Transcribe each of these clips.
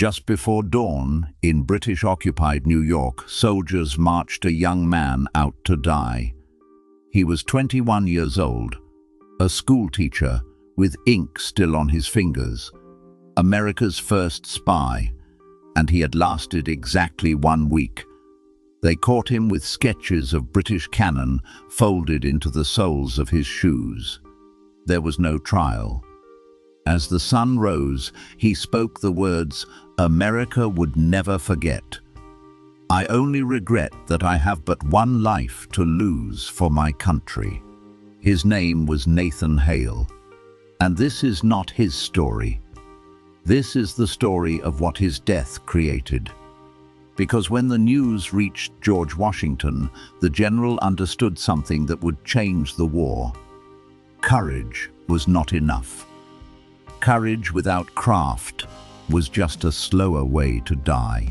Just before dawn, in British-occupied New York, soldiers marched a young man out to die. He was 21 years old, a schoolteacher with ink still on his fingers, America's first spy, and he had lasted exactly 1 week. They caught him with sketches of British cannon folded into the soles of his shoes. There was no trial. As the sun rose, he spoke the words America would never forget. I only regret that I have but one life to lose for my country. His name was Nathan Hale. And this is not his story. This is the story of what his death created. Because when the news reached George Washington, the general understood something that would change the war. Courage was not enough. Courage without craft was just a slower way to die.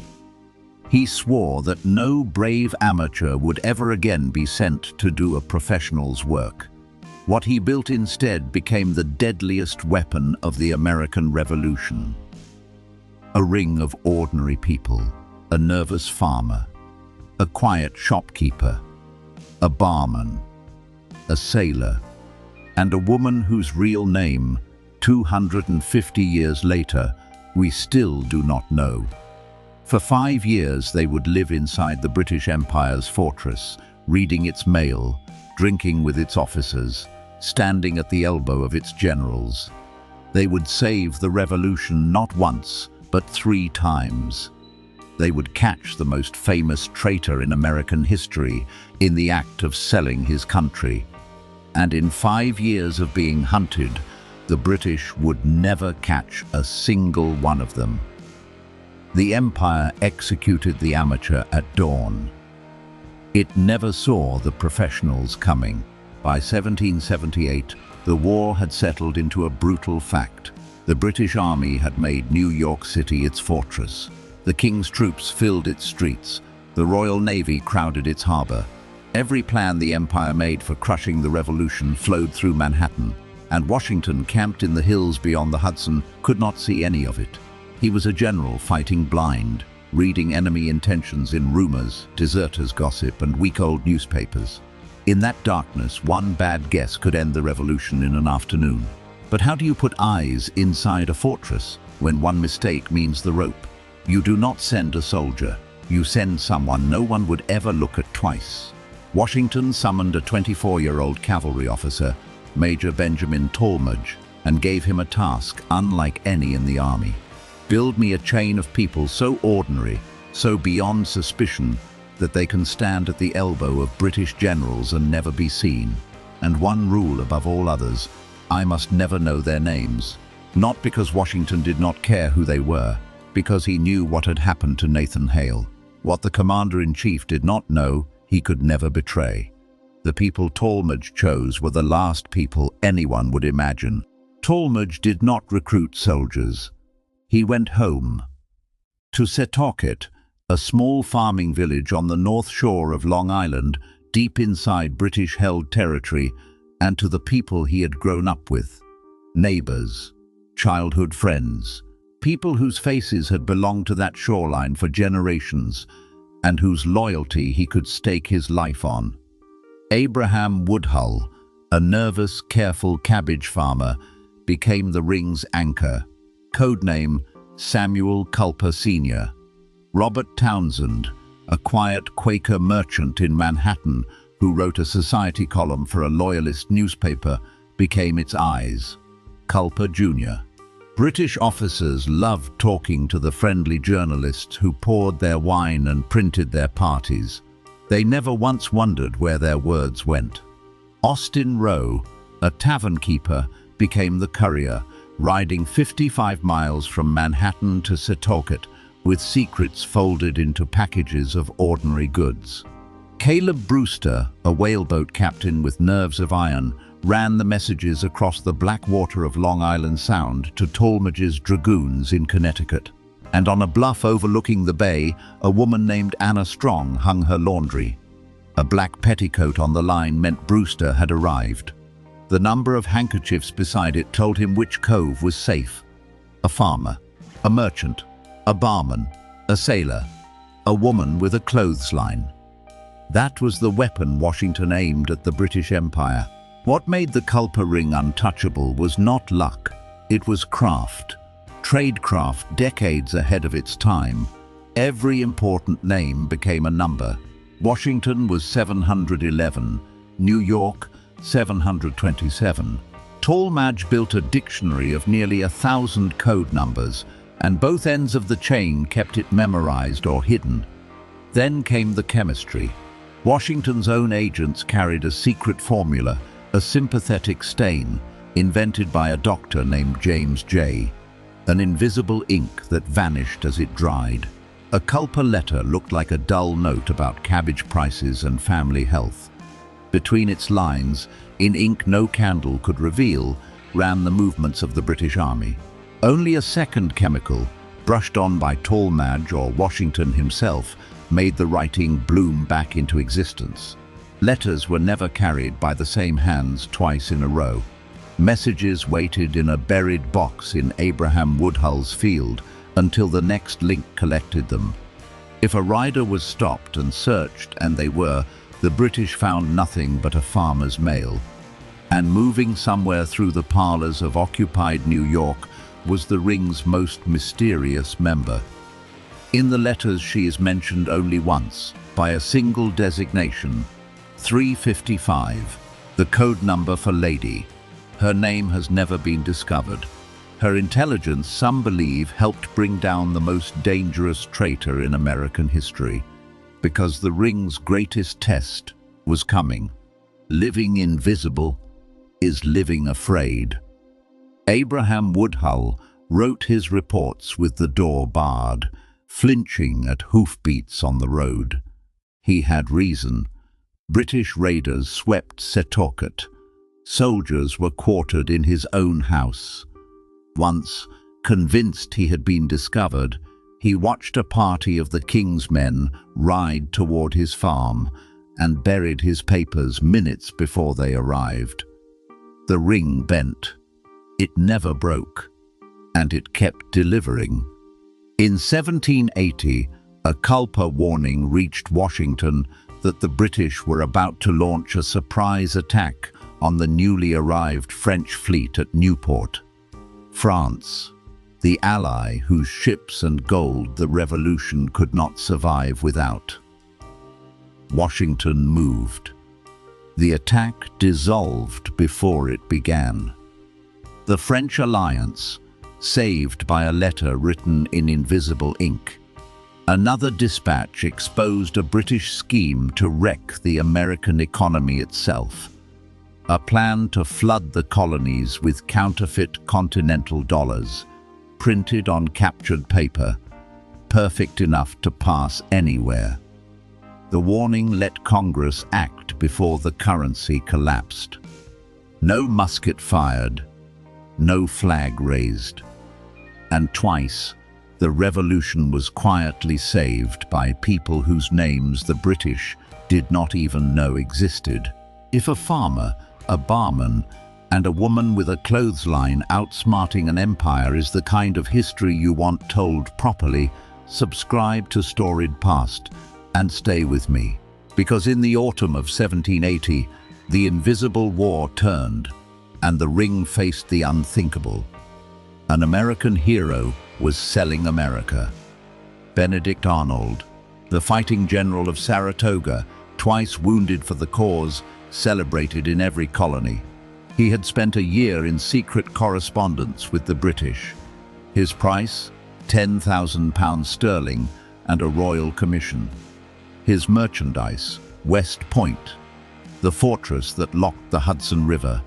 He swore that no brave amateur would ever again be sent to do a professional's work. What he built instead became the deadliest weapon of the American Revolution. A ring of ordinary people, a nervous farmer, a quiet shopkeeper, a barman, a sailor, and a woman whose real name, 250 years later, we still do not know. For 5 years they would live inside the British Empire's fortress, reading its mail, drinking with its officers, standing at the elbow of its generals. They would save the revolution not once, but 3 times. They would catch the most famous traitor in American history in the act of selling his country. And in 5 years of being hunted, the British would never catch a single one of them. The Empire executed the amateur at dawn. It never saw the professionals coming. By 1778, the war had settled into a brutal fact. The British Army had made New York City its fortress. The King's troops filled its streets. The Royal Navy crowded its harbor. Every plan the Empire made for crushing the revolution flowed through Manhattan, and Washington, camped in the hills beyond the Hudson, could not see any of it. He was a general fighting blind, reading enemy intentions in rumors, deserters' gossip, and week-old newspapers. In that darkness, one bad guess could end the revolution in an afternoon. But how do you put eyes inside a fortress when one mistake means the rope? You do not send a soldier. You send someone no one would ever look at twice. Washington summoned a 24-year-old cavalry officer, Major Benjamin Tallmadge, and gave him a task unlike any in the army. Build me a chain of people so ordinary, so beyond suspicion, that they can stand at the elbow of British generals and never be seen. And one rule above all others, I must never know their names. Not because Washington did not care who they were, because he knew what had happened to Nathan Hale. What the commander-in-chief did not know, he could never betray. The people Tallmadge chose were the last people anyone would imagine. Tallmadge did not recruit soldiers. He went home. To Setauket, a small farming village on the north shore of Long Island, deep inside British-held territory, and to the people he had grown up with. Neighbors, childhood friends, people whose faces had belonged to that shoreline for generations, and whose loyalty he could stake his life on. Abraham Woodhull, a nervous, careful cabbage farmer, became the ring's anchor. Codename Samuel Culper Sr. Robert Townsend, a quiet Quaker merchant in Manhattan who wrote a society column for a loyalist newspaper, became its eyes. Culper Jr. British officers loved talking to the friendly journalists who poured their wine and printed their parties. They never once wondered where their words went. Austin Rowe, a tavern keeper, became the courier, riding 55 miles from Manhattan to Setauket, with secrets folded into packages of ordinary goods. Caleb Brewster, a whaleboat captain with nerves of iron, ran the messages across the black water of Long Island Sound to Tallmadge's dragoons in Connecticut. And on a bluff overlooking the bay, a woman named Anna Strong hung her laundry. A black petticoat on the line meant Brewster had arrived. The number of handkerchiefs beside it told him which cove was safe. A farmer, a merchant, a barman, a sailor, a woman with a clothesline. That was the weapon Washington aimed at the British Empire. What made the Culper Ring untouchable was not luck, it was craft. Tradecraft decades ahead of its time. Every important name became a number. Washington was 711, New York 727. Talmadge built a dictionary of nearly 1,000 code numbers, and both ends of the chain kept it memorized or hidden. Then came the chemistry. Washington's own agents carried a secret formula, a sympathetic stain, invented by a doctor named James J. An invisible ink that vanished as it dried. A Culper letter looked like a dull note about cabbage prices and family health. Between its lines, in ink no candle could reveal, ran the movements of the British Army. Only a second chemical, brushed on by Talmadge or Washington himself, made the writing bloom back into existence. Letters were never carried by the same hands twice in a row. Messages waited in a buried box in Abraham Woodhull's field until the next link collected them. If a rider was stopped and searched, and they were, the British found nothing but a farmer's mail. And moving somewhere through the parlors of occupied New York was the ring's most mysterious member. In the letters she is mentioned only once, by a single designation, 355, the code number for Lady. Her name has never been discovered. Her intelligence, some believe, helped bring down the most dangerous traitor in American history, because the ring's greatest test was coming. Living invisible is living afraid. Abraham Woodhull wrote his reports with the door barred, flinching at hoofbeats on the road. He had reason. British raiders swept Setauket. Soldiers were quartered in his own house. Once, convinced he had been discovered, he watched a party of the king's men ride toward his farm and buried his papers minutes before they arrived. The ring bent. It never broke, and it kept delivering. In 1780, a Culper warning reached Washington that the British were about to launch a surprise attack on the newly arrived French fleet at Newport. France, the ally whose ships and gold the revolution could not survive without. Washington moved. The attack dissolved before it began. The French alliance, saved by a letter written in invisible ink. Another dispatch exposed a British scheme to wreck the American economy itself. A plan to flood the colonies with counterfeit continental dollars, printed on captured paper, perfect enough to pass anywhere. The warning let Congress act before the currency collapsed. No musket fired, no flag raised. And twice, the revolution was quietly saved by people whose names the British did not even know existed. If a farmer, a barman, and a woman with a clothesline outsmarting an empire is the kind of history you want told properly, subscribe to Storied Past and stay with me. Because in the autumn of 1780, the invisible war turned, and the ring faced the unthinkable. An American hero was selling America. Benedict Arnold, the fighting general of Saratoga, twice wounded for the cause, celebrated in every colony. He had spent a year in secret correspondence with the British. His price, £10,000 sterling and a royal commission. His merchandise, West Point, the fortress that locked the Hudson River.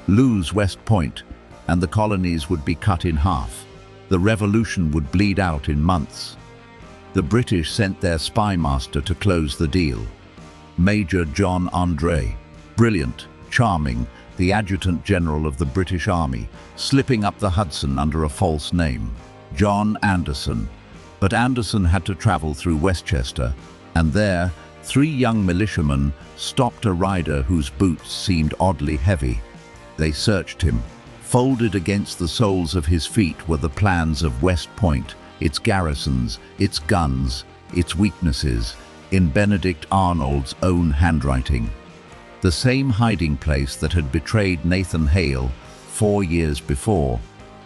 Lose West Point, and the colonies would be cut in half. The revolution would bleed out in months. The British sent their spy master to close the deal. Major John Andre, brilliant, charming, the adjutant general of the British Army, slipping up the Hudson under a false name, John Anderson. But Anderson had to travel through Westchester, and there, 3 young militiamen stopped a rider whose boots seemed oddly heavy. They searched him. Folded against the soles of his feet were the plans of West Point its garrisons, its guns, its weaknesses, in Benedict Arnold's own handwriting. The same hiding place that had betrayed Nathan Hale 4 years before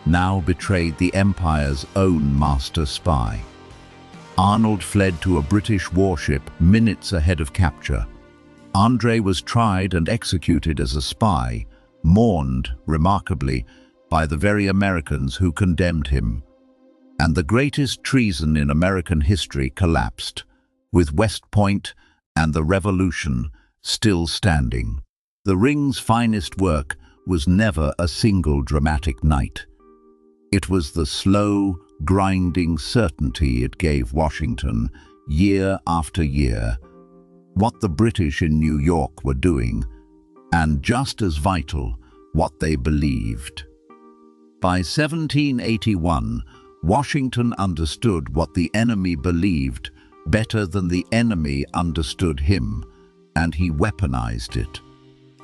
now betrayed the Empire's own master spy. Arnold fled to a British warship minutes ahead of capture. Andre was tried and executed as a spy, mourned, remarkably, by the very Americans who condemned him. And the greatest treason in American history collapsed, with West Point and the Revolution still standing. The Ring's finest work was never a single dramatic night. It was the slow, grinding certainty it gave Washington, year after year, what the British in New York were doing, and just as vital, what they believed. By 1781, Washington understood what the enemy believed better than the enemy understood him, and he weaponized it.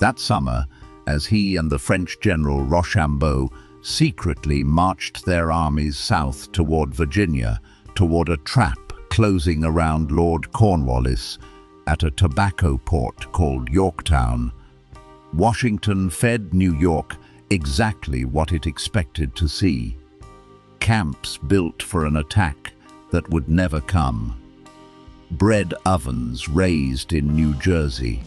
That summer, as he and the French general Rochambeau secretly marched their armies south toward Virginia, toward a trap closing around Lord Cornwallis at a tobacco port called Yorktown, Washington fed New York exactly what it expected to see. Camps built for an attack that would never come. Bread ovens raised in New Jersey.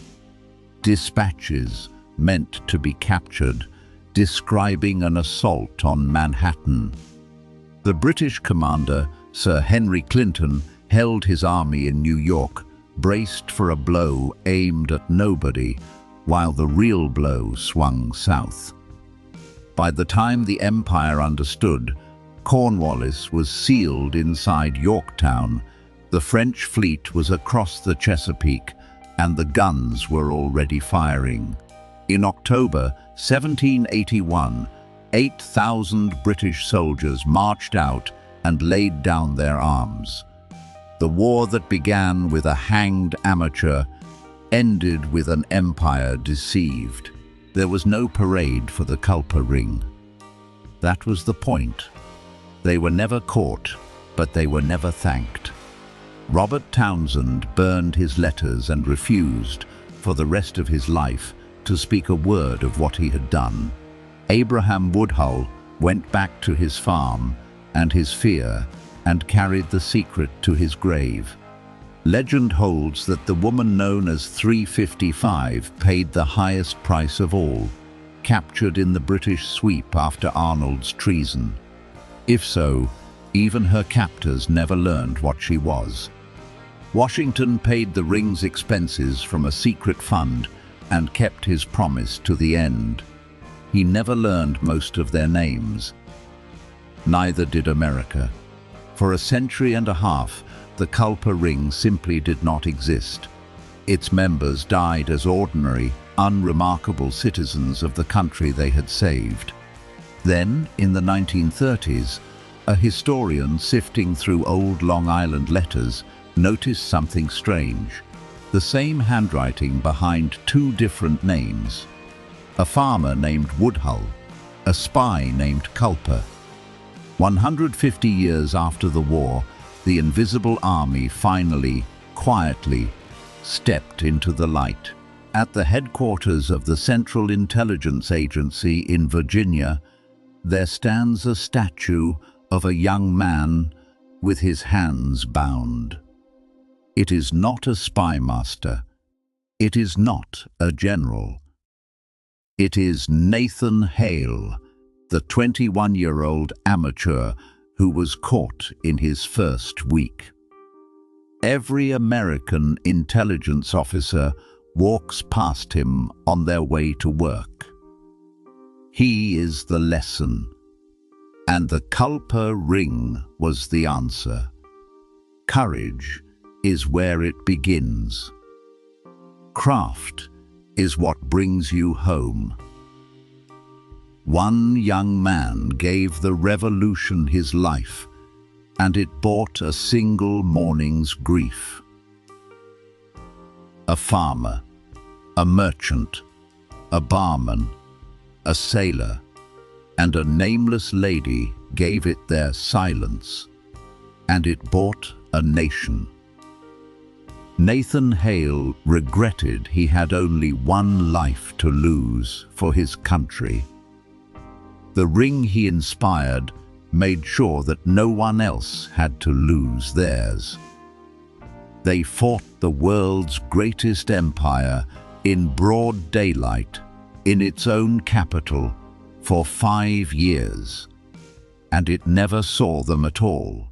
Dispatches meant to be captured, describing an assault on Manhattan. The British commander, Sir Henry Clinton, held his army in New York, braced for a blow aimed at nobody, while the real blow swung south. By the time the Empire understood, Cornwallis was sealed inside Yorktown, the French fleet was across the Chesapeake, and the guns were already firing. In October 1781, 8,000 British soldiers marched out and laid down their arms. The war that began with a hanged amateur ended with an empire deceived. There was no parade for the Culper Ring. That was the point. They were never caught, but they were never thanked. Robert Townsend burned his letters and refused, for the rest of his life, to speak a word of what he had done. Abraham Woodhull went back to his farm and his fear and carried the secret to his grave. Legend holds that the woman known as 355 paid the highest price of all, captured in the British sweep after Arnold's treason. If so, even her captors never learned what she was. Washington paid the Ring's expenses from a secret fund and kept his promise to the end. He never learned most of their names. Neither did America. For a century and a half, the Culper Ring simply did not exist. Its members died as ordinary, unremarkable citizens of the country they had saved. Then, in the 1930s, a historian sifting through old Long Island letters noticed something strange. The same handwriting behind two different names. A farmer named Woodhull, a spy named Culper. 150 years after the war, the Invisible Army finally, quietly, stepped into the light. At the headquarters of the Central Intelligence Agency in Virginia, there stands a statue of a young man with his hands bound. It is not a spy master. It is not a general. It is Nathan Hale, the 21-year-old amateur who was caught in his first week. Every American intelligence officer walks past him on their way to work. He is the lesson, and the Culper Ring was the answer. Courage is where it begins. Craft is what brings you home. One young man gave the revolution his life, and it bought a single morning's grief. A farmer, a merchant, a barman, a sailor, and a nameless lady gave it their silence. and it bought a nation. Nathan Hale regretted he had only one life to lose for his country. The ring he inspired made sure that no one else had to lose theirs. They fought the world's greatest empire in broad daylight in its own capital for 5 years, and it never saw them at all.